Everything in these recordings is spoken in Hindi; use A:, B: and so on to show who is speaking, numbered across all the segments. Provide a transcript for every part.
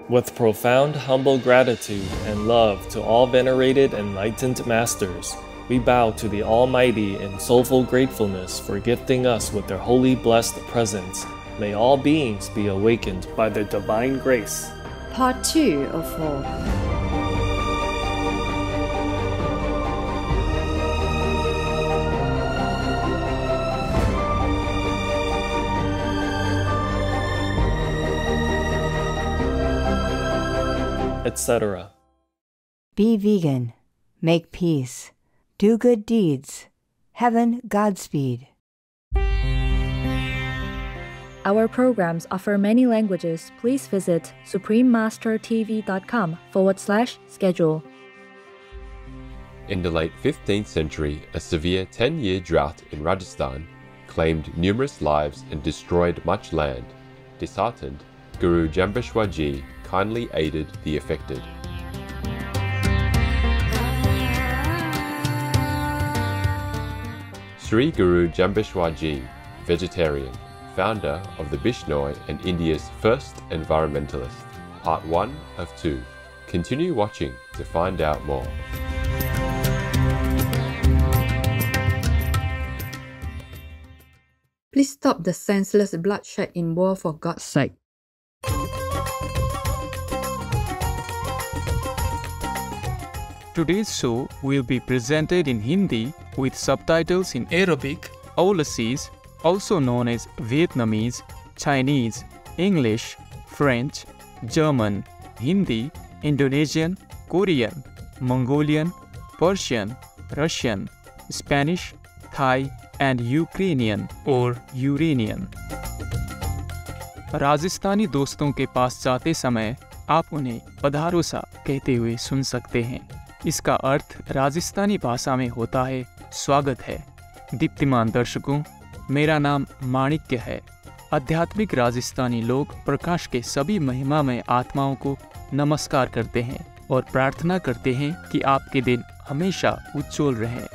A: With profound humble gratitude and love to all venerated enlightened masters, we bow to the Almighty in soulful gratefulness for gifting us with their holy blessed presence. May all beings be awakened by their divine grace.
B: Part 2 of 4.
A: Etc.
C: Be vegan. Make peace. Do good deeds. Heaven Godspeed.
D: Our programs offer many languages. Please visit suprememastertv.com/schedule.
E: In the late 15th century, a severe 10-year drought in Rajasthan claimed numerous lives and destroyed much land. Disheartened, Guru Jambeshwar Ji kindly aided the affected. Sri Guru Jambeshwar Ji, vegetarian, founder of the Bishnoi and India's first environmentalist. Part 1 of 2. Continue watching to find out more.
F: Please stop the senseless bloodshed in war for God's sake.
G: Today's show will be presented in Hindi with subtitles in Arabic, Aulacese, also known as Vietnamese, Chinese, English, French, German, Hindi, Indonesian, Korean, Mongolian, Persian, Russian, Spanish, Thai, and Ukrainian or Uranian. Rajasthani दोस्तों के पास जाते समय आप उन्हें पधारो सा कहते हुए सुन सकते हैं। इसका अर्थ राजस्थानी भाषा में होता है स्वागत है। दीप्तिमान दर्शकों, मेरा नाम माणिक्य है। आध्यात्मिक राजस्थानी लोग प्रकाश के सभी महिमामय आत्माओं को नमस्कार करते हैं और प्रार्थना करते हैं कि आपके दिन हमेशा उज्ज्वल रहें।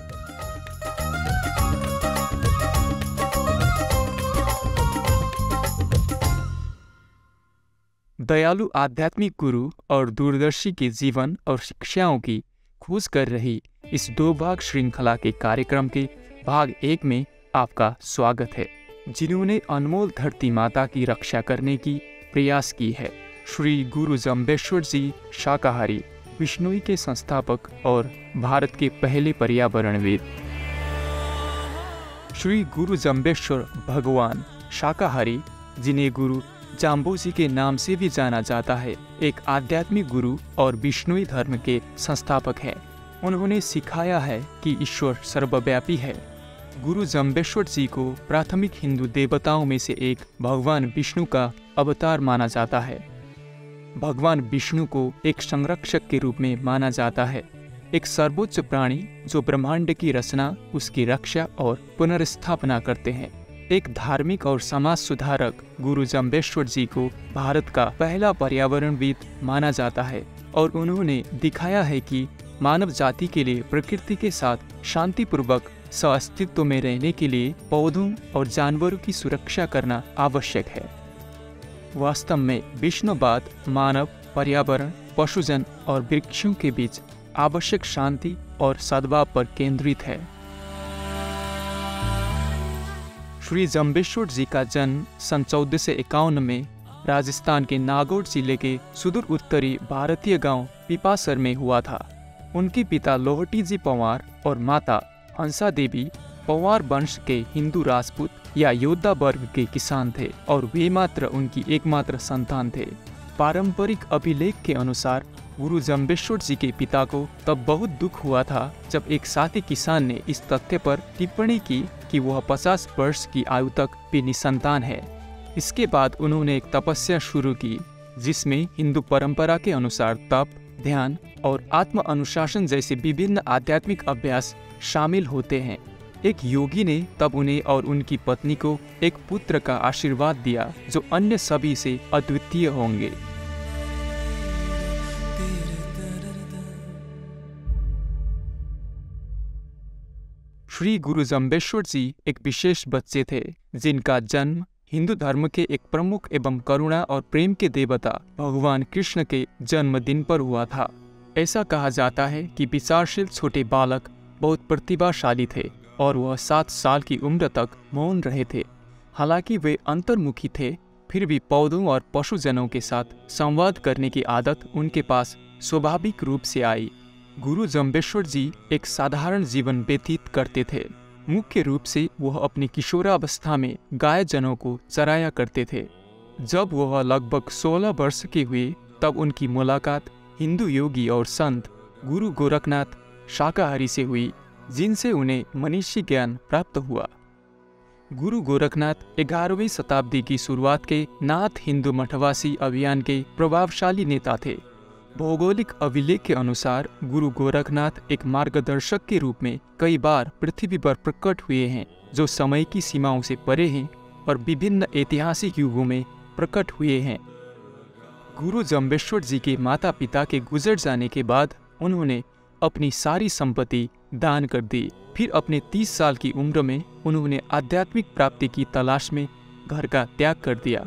G: दयालु आध्यात्मिक गुरु और दूरदर्शी के जीवन और शिक्षाओं की खोज कर रही इस 2 भाग श्रृंखला के कार्यक्रम के भाग 1 में आपका स्वागत है, जिन्होंने अनमोल धरती माता की रक्षा करने की प्रयास की है। श्री गुरु जम्बेश्वर जी शाकाहारी, विष्णुई के संस्थापक और भारत के पहले पर्यावरणविद। श्री गुरु जम्बेश्वर भगवान शाकाहारी, जिन्हें गुरु जाम्बोजी के नाम से भी जाना जाता है, एक आध्यात्मिक गुरु और विष्णुई धर्म के संस्थापक हैं। उन्होंने सिखाया है कि ईश्वर सर्वव्यापी है। गुरु जम्बेश्वर जी को प्राथमिक हिंदू देवताओं में से एक भगवान विष्णु का अवतार माना जाता है। भगवान विष्णु को एक संरक्षक के रूप में माना जाता है, एक सर्वोच्च प्राणी जो ब्रह्मांड की रचना, उसकी रक्षा और पुनर्स्थापना करते हैं। एक धार्मिक और समाज सुधारक गुरु जम्बेश्वर जी को भारत का पहला पर्यावरणविद माना जाता है और उन्होंने दिखाया है कि मानव जाति के लिए प्रकृति के साथ शांतिपूर्वक सह-अस्तित्व में रहने के लिए पौधों और जानवरों की सुरक्षा करना आवश्यक है। वास्तव में विष्णुवाद मानव, पर्यावरण, पशुजन और वृक्षों के बीच आवश्यक शांति और सद्भाव पर केंद्रित है। श्री जम्बेश्वर जी का जन्म सन 1451 में राजस्थान के नागौर जिले के सुदूर उत्तरी भारतीय गांव पिपासर में हुआ था। उनके पिता लोहटी जी पंवार और माता हंसा देवी पंवार वंश के हिंदू राजपूत या योद्धा वर्ग के किसान थे और वे मात्र उनकी एकमात्र संतान थे। पारंपरिक अभिलेख के अनुसार गुरु जम्बेश्वर जी के पिता को तब बहुत दुख हुआ था जब एक साथी किसान ने इस तथ्य पर टिप्पणी की कि वह 50 वर्ष की आयु तक भी निसंतान है। इसके बाद उन्होंने एक तपस्या शुरू की, जिसमें हिंदू परंपरा के अनुसार तप, ध्यान और आत्म अनुशासन जैसे विभिन्न आध्यात्मिक अभ्यास शामिल होते हैं। एक योगी ने तब उन्हें और उनकी पत्नी को एक पुत्र का आशीर्वाद दिया जो अन्य सभी से अद्वितीय होंगे। श्री गुरु जम्बेश्वर जी एक विशेष बच्चे थे जिनका जन्म हिंदू धर्म के एक प्रमुख एवं करुणा और प्रेम के देवता भगवान कृष्ण के जन्मदिन पर हुआ था। ऐसा कहा जाता है कि विचारशील छोटे बालक बहुत प्रतिभाशाली थे और वह 7 साल की उम्र तक मौन रहे थे। हालांकि वे अंतर्मुखी थे, फिर भी पौधों और पशुजनों के साथ संवाद करने की आदत उनके पास स्वाभाविक रूप से आई। गुरु जम्बेश्वर जी एक साधारण जीवन व्यतीत करते थे। मुख्य रूप से वह अपनी किशोरावस्था में गाय जनों को चराया करते थे। जब वह लगभग 16 वर्ष के हुए तब उनकी मुलाकात हिंदू योगी और संत गुरु गोरखनाथ शाकाहारी से हुई, जिनसे उन्हें मनीषी ज्ञान प्राप्त हुआ। गुरु गोरखनाथ 11वीं शताब्दी की शुरुआत के नाथ हिंदू मठवासी अभियान के प्रभावशाली नेता थे। भौगोलिक अभिलेख के अनुसार गुरु गोरखनाथ एक मार्गदर्शक के रूप में कई बार पृथ्वी पर प्रकट हुए हैं, जो समय की सीमाओं से परे हैं और विभिन्न ऐतिहासिक युगों में प्रकट हुए हैं। गुरु जम्बेश्वर जी के माता पिता के गुजर जाने के बाद उन्होंने अपनी सारी संपत्ति दान कर दी। फिर अपने 30 साल की उम्र में उन्होंने आध्यात्मिक प्राप्ति की तलाश में घर का त्याग कर दिया।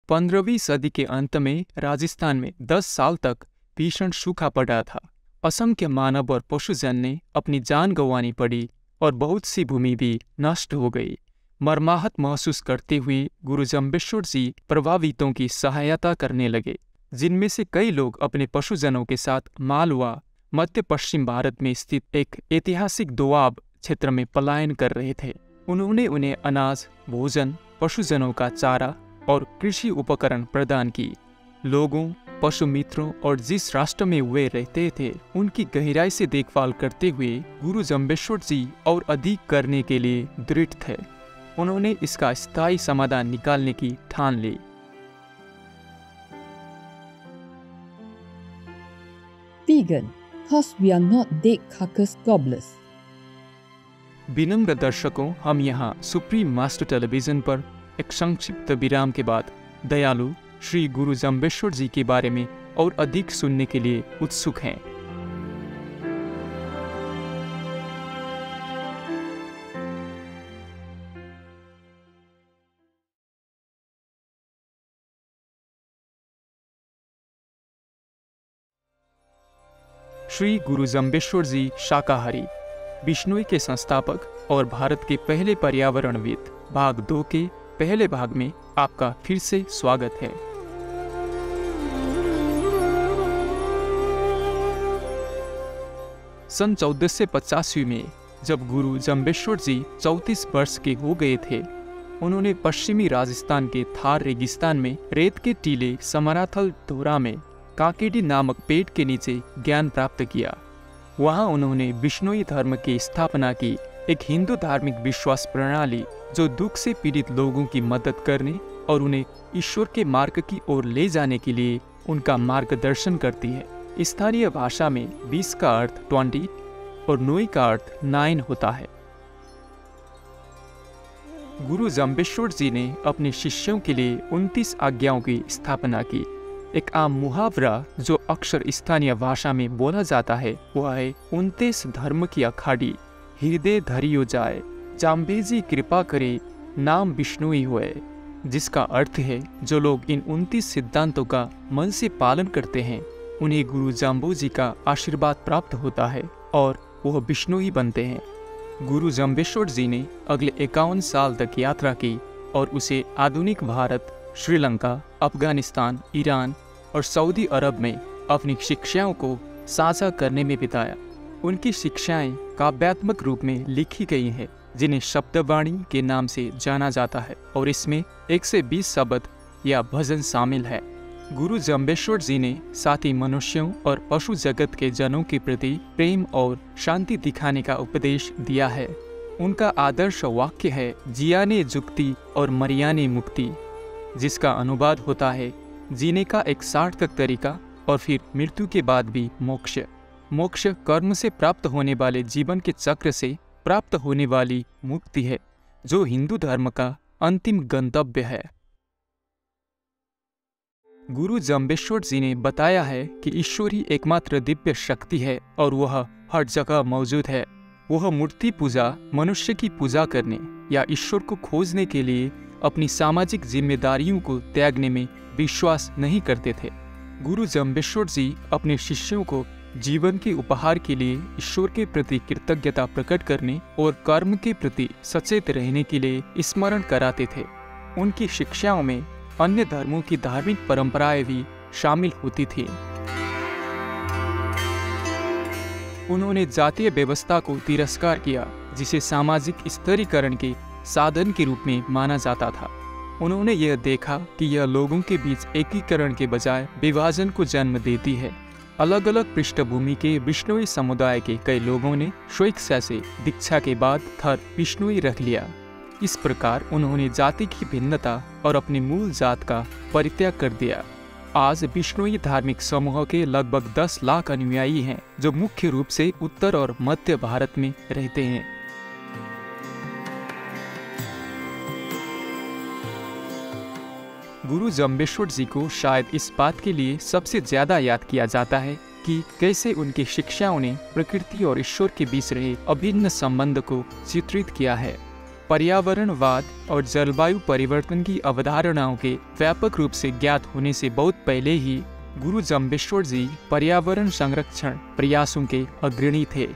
G: पंद्रहवीं सदी के अंत में राजस्थान में 10 साल तक भीषण सूखा पड़ा था। असंख्य मानव और पशुजन ने अपनी जान गंवानी पड़ी और बहुत सी भूमि भी नष्ट हो गई। मर्माहत महसूस करते हुए गुरु जम्बेश्वर जी प्रभावितों की सहायता करने लगे, जिनमें से कई लोग अपने पशुजनों के साथ मालवा, मध्य पश्चिम भारत में स्थित एक ऐतिहासिक दोआब क्षेत्र में पलायन कर रहे थे। उन्होंने उन्हें अनाज, भोजन, पशुजनों का चारा और कृषि उपकरण प्रदान की। लोगों, पशु मित्रों और जिस राष्ट्र में वे रहते थे उनकी गहराई से देखभाल करते हुए गुरु जम्बेश्वर जी और अधिक करने के लिए दृढ़ थे। उन्होंने इसका स्थायी समाधान निकालने की ठान ली।
H: Vegan, cause we are not dead carcass gobblers.
G: विनम्र दर्शकों, हम यहाँ सुप्रीम मास्टर टेलीविजन पर एक संक्षिप्त विराम के बाद दयालु श्री गुरु जम्बेश्वर जी के बारे में और अधिक सुनने के लिए उत्सुक हैं। श्री गुरु जम्बेश्वर जी शाकाहारी, बिश्नोई के संस्थापक और भारत के पहले पर्यावरणविद, भाग 2 के पहले भाग में आपका फिर से स्वागत है। सन 1485 में जब गुरु जम्बेश्वर जी 34 वर्ष के हो गए थे, उन्होंने पश्चिमी राजस्थान के थार रेगिस्तान में रेत के टीले समराथल धोरा में काकेडी नामक पेड़ के नीचे ज्ञान प्राप्त किया। वहां उन्होंने बिश्नोई धर्म की स्थापना की, एक हिंदू धार्मिक विश्वास प्रणाली जो दुख से पीड़ित लोगों की मदद करने और उन्हें ईश्वर के मार्ग की ओर ले जाने के लिए उनका मार्गदर्शन करती है। स्थानीय भाषा में 20 का अर्थ 20 और नोई का अर्थ 9 होता है। गुरु जम्बेश्वर जी ने अपने शिष्यों के लिए 29 आज्ञाओं की स्थापना की। एक आम मुहावरा जो अक्सर स्थानीय भाषा में बोला जाता है वह है 29 धर्म की अखाड़ी हृदय धरियो जाए, जाम्बेजी कृपा करे नाम विष्णुई होए, जिसका अर्थ है जो लोग इन 29 सिद्धांतों का मन से पालन करते हैं उन्हें गुरु जाम्बोजी का आशीर्वाद प्राप्त होता है और वह विष्णुई बनते हैं। गुरु जम्बेश्वर जी ने अगले 51 साल तक यात्रा की और उसे आधुनिक भारत, श्रीलंका, अफगानिस्तान, ईरान और सऊदी अरब में अपनी शिक्षाओं को साझा करने में बिताया। उनकी शिक्षाएं काव्यात्मक रूप में लिखी गई हैं, जिन्हें शब्दवाणी के नाम से जाना जाता है और इसमें 120 शब्द या भजन शामिल है। गुरु जम्बेश्वर जी ने साथ ही मनुष्यों और पशु जगत के जनों के प्रति प्रेम और शांति दिखाने का उपदेश दिया है। उनका आदर्श वाक्य है जियाने जुक्ति और मरियाने मुक्ति, जिसका अनुवाद होता है जीने का एक सार्थक तरीका और फिर मृत्यु के बाद भी मोक्ष। मोक्ष कर्म से प्राप्त होने वाले जीवन के चक्र से प्राप्त होने वाली मुक्ति है, जो हिंदू धर्म का अंतिम गंतव्य है। गुरु जम्बेश्वर जी ने बताया है कि ईश्वर ही एकमात्र दिव्य शक्ति है और वह हर जगह मौजूद है। वह मूर्ति पूजा, मनुष्य की पूजा करने या ईश्वर को खोजने के लिए अपनी सामाजिक जिम्मेदारियों को त्यागने में विश्वास नहीं करते थे। गुरु जम्बेश्वर जी अपने शिष्यों को जीवन के उपहार के लिए ईश्वर के प्रति कृतज्ञता प्रकट करने और कर्म के प्रति सचेत रहने के लिए स्मरण कराते थे। उनकी शिक्षाओं में अन्य धर्मों की धार्मिक परंपराएं भी शामिल होती थी। उन्होंने जातीय व्यवस्था को तिरस्कार किया, जिसे सामाजिक स्तरीकरण के साधन के रूप में माना जाता था। उन्होंने यह देखा कि यह लोगों के बीच एकीकरण के बजाय विभाजन को जन्म देती है। अलग अलग पृष्ठभूमि के बिश्नोई समुदाय के कई लोगों ने स्वेच्छा से दीक्षा के बाद थर बिश्नोई रख लिया। इस प्रकार उन्होंने जाति की भिन्नता और अपनी मूल जात का परित्याग कर दिया। आज बिश्नोई धार्मिक समूह के लगभग 10 लाख अनुयायी हैं, जो मुख्य रूप से उत्तर और मध्य भारत में रहते हैं। गुरु जम्बेश्वर जी को शायद इस बात के लिए सबसे ज्यादा याद किया जाता है कि कैसे उनकी शिक्षाओं ने प्रकृति और ईश्वर के बीच रहे अभिन्न संबंध को चित्रित किया है। पर्यावरणवाद और जलवायु परिवर्तन की अवधारणाओं के व्यापक रूप से ज्ञात होने से बहुत पहले ही गुरु जम्बेश्वर जी पर्यावरण संरक्षण प्रयासों के अग्रणी थे।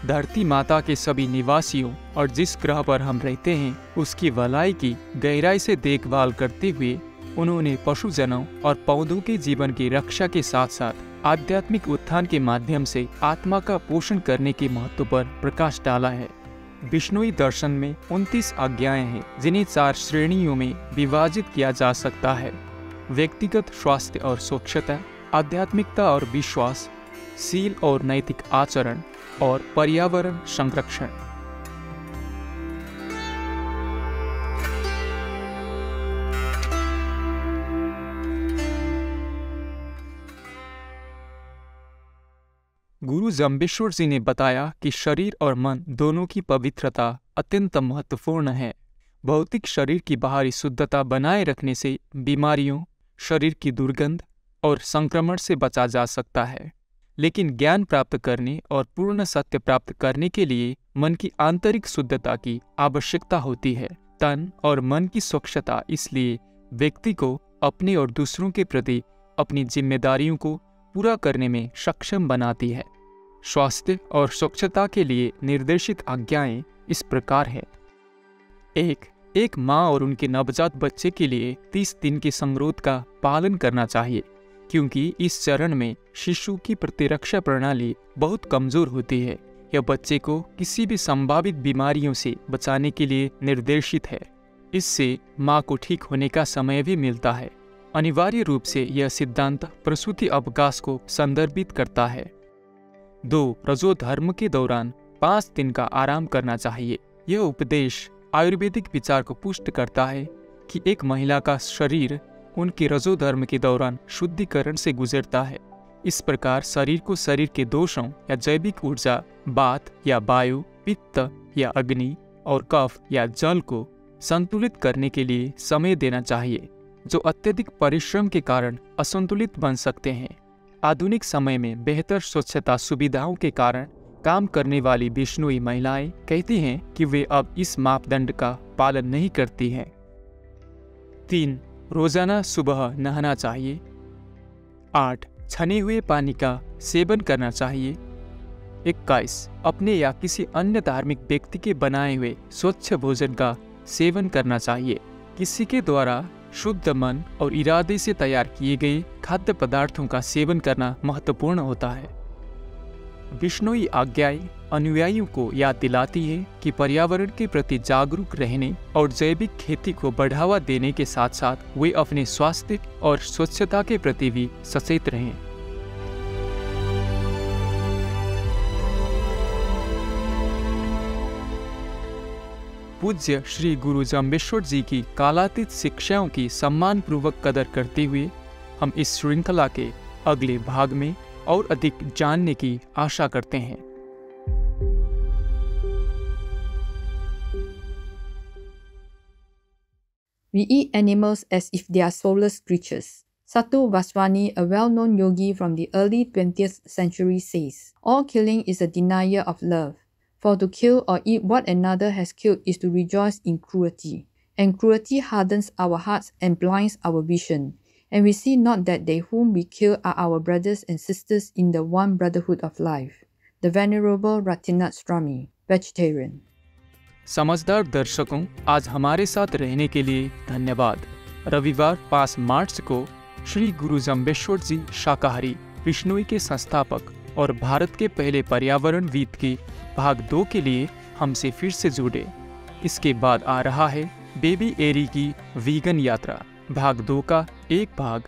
G: धरती माता के सभी निवासियों और जिस ग्रह पर हम रहते हैं उसकी भलाई की गहराई से देखभाल करते हुए उन्होंने पशुजनों और पौधों के जीवन की रक्षा के साथ साथ आध्यात्मिक उत्थान के माध्यम से आत्मा का पोषण करने के महत्व पर प्रकाश डाला है। बिश्नोई दर्शन में 29 आज्ञाएं हैं, जिन्हें 4 श्रेणियों में विभाजित किया जा सकता है: व्यक्तिगत स्वास्थ्य और स्वच्छता, आध्यात्मिकता और विश्वास, शील और नैतिक आचरण और पर्यावरण संरक्षण। गुरु जम्बेश्वर जी ने बताया कि शरीर और मन दोनों की पवित्रता अत्यंत महत्वपूर्ण है। भौतिक शरीर की बाहरी शुद्धता बनाए रखने से बीमारियों, शरीर की दुर्गंध और संक्रमण से बचा जा सकता है, लेकिन ज्ञान प्राप्त करने और पूर्ण सत्य प्राप्त करने के लिए मन की आंतरिक शुद्धता की आवश्यकता होती है। तन और मन की स्वच्छता इसलिए व्यक्ति को अपने और दूसरों के प्रति अपनी जिम्मेदारियों को पूरा करने में सक्षम बनाती है। स्वास्थ्य और स्वच्छता के लिए निर्देशित आज्ञाएं इस प्रकार हैं। एक माँ और उनके नवजात बच्चे के लिए 30 दिन के संगरोध का पालन करना चाहिए, क्योंकि इस चरण में शिशु की प्रतिरक्षा प्रणाली बहुत कमजोर होती है। यह बच्चे को किसी भी संभावित बीमारियों से बचाने के लिए निर्देशित है। इससे माँ को ठीक होने का समय भी मिलता है। अनिवार्य रूप से यह सिद्धांत प्रसूति अवकाश को संदर्भित करता है। 2 रजो धर्म के दौरान 5 दिन का आराम करना चाहिए। यह उपदेश आयुर्वेदिक विचार को पुष्ट करता है कि एक महिला का शरीर उनके रजो धर्म के दौरान शुद्धिकरण से गुजरता है। इस प्रकार शरीर को शरीर के दोषों या जैविक ऊर्जा, वात या वायु, पित्त या अग्नि और कफ या जल को संतुलित करने के लिए समय देना चाहिए, जो अत्यधिक परिश्रम के कारण असंतुलित बन सकते हैं। आधुनिक समय में बेहतर स्वच्छता सुविधाओं के कारण काम करने वाली बिश्नोई महिलाएं कहती हैं कि वे अब इस मापदंड का पालन नहीं करती हैं। 3 रोजाना सुबह नहाना चाहिए। 8 छने हुए पानी का सेवन करना चाहिए। 21 अपने या किसी अन्य धार्मिक व्यक्ति के बनाए हुए स्वच्छ भोजन का सेवन करना चाहिए। किसी के द्वारा शुद्ध मन और इरादे से तैयार किए गए खाद्य पदार्थों का सेवन करना महत्वपूर्ण होता है। बिश्नोई आज्ञाएं अनुयायियों को याद दिलाती है कि पर्यावरण के प्रति जागरूक रहने और जैविक खेती को बढ़ावा देने के साथ साथ वे अपने स्वास्थ्य और स्वच्छता के प्रति भी सचेत रहें। पूज्य श्री गुरु जम्बेश्वर जी की कालातीत शिक्षाओं की सम्मानपूर्वक कदर करते हुए हम इस श्रृंखला के अगले भाग में और अधिक जानने की आशा करते हैं।
F: We eat animals as if they are soulless creatures. Satu Vaswani, a well-known yogi from the early 20th century, says, "All killing is a denial of love. For to kill or eat what another has killed is to rejoice in cruelty. And cruelty hardens our hearts and blinds our vision. And we see not that they whom we kill are our brothers and sisters in the one brotherhood of life." The Venerable Ratinath Swami, vegetarian.
G: समझदार दर्शकों, आज हमारे साथ रहने के लिए धन्यवाद। रविवार 5 मार्च को श्री गुरु जम्बेश्वर जी शाकाहारी विश्नोई के संस्थापक और भारत के पहले पर्यावरणविद के भाग 2 के लिए हमसे फिर से जुड़े। इसके बाद आ रहा है बेबी एरी की वीगन यात्रा। भाग 2 का एक भाग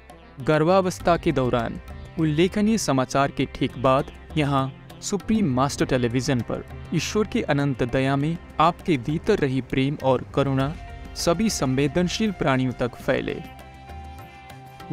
G: गर्भावस्था के दौरान। उल्लेखनीय समाचार के ठीक बाद यहाँ सुप्रीम मास्टर टेलीविजन पर ईश्वर की अनंत दया में आपके भीतर रही प्रेम और करुणा सभी संवेदनशील प्राणियों तक फैले।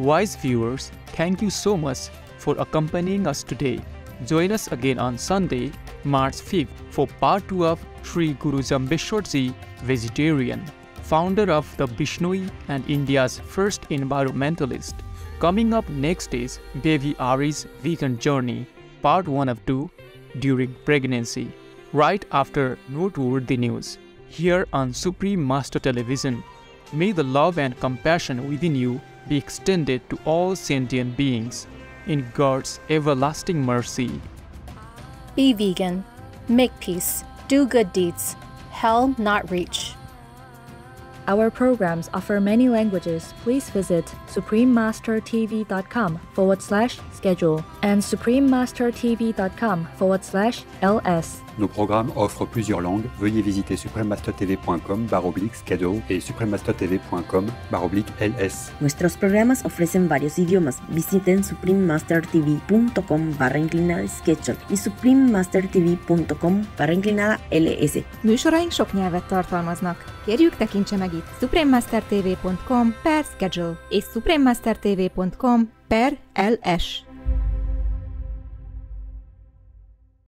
G: Wise viewers, thank you so much for accompanying us today. Join us again on Sunday, March 5th for part 2 of Sri Guru Jambeshwar Ji, vegetarian, founder of the Bishnoi and India's first environmentalist. Coming up next is Baby Ari's vegan journey, part 1 of 2, during pregnancy, right after noteworthy news, here on Supreme Master Television. May the love and compassion within you be extended to all sentient beings in God's everlasting mercy.
I: Be vegan, make peace, do good deeds, hell not reach.
D: Our programs offer many languages. Please visit suprememastertv.com/schedule and suprememastertv.com/ls.
J: Nos programmes offrent plusieurs langues. Veuillez visiter suprememastertv.com/oblix-schedule et suprememastertv.com/ls.
K: Nuestros programas ofrecen varios idiomas. Visiten suprememastertv.com/schedule y suprememastertv.com/ls.
L: Műsoraink sok nyelvet tartalmaznak. Kérjük, tekintse meg itt suprememastertv.com/schedule és suprememastertv.com/ls.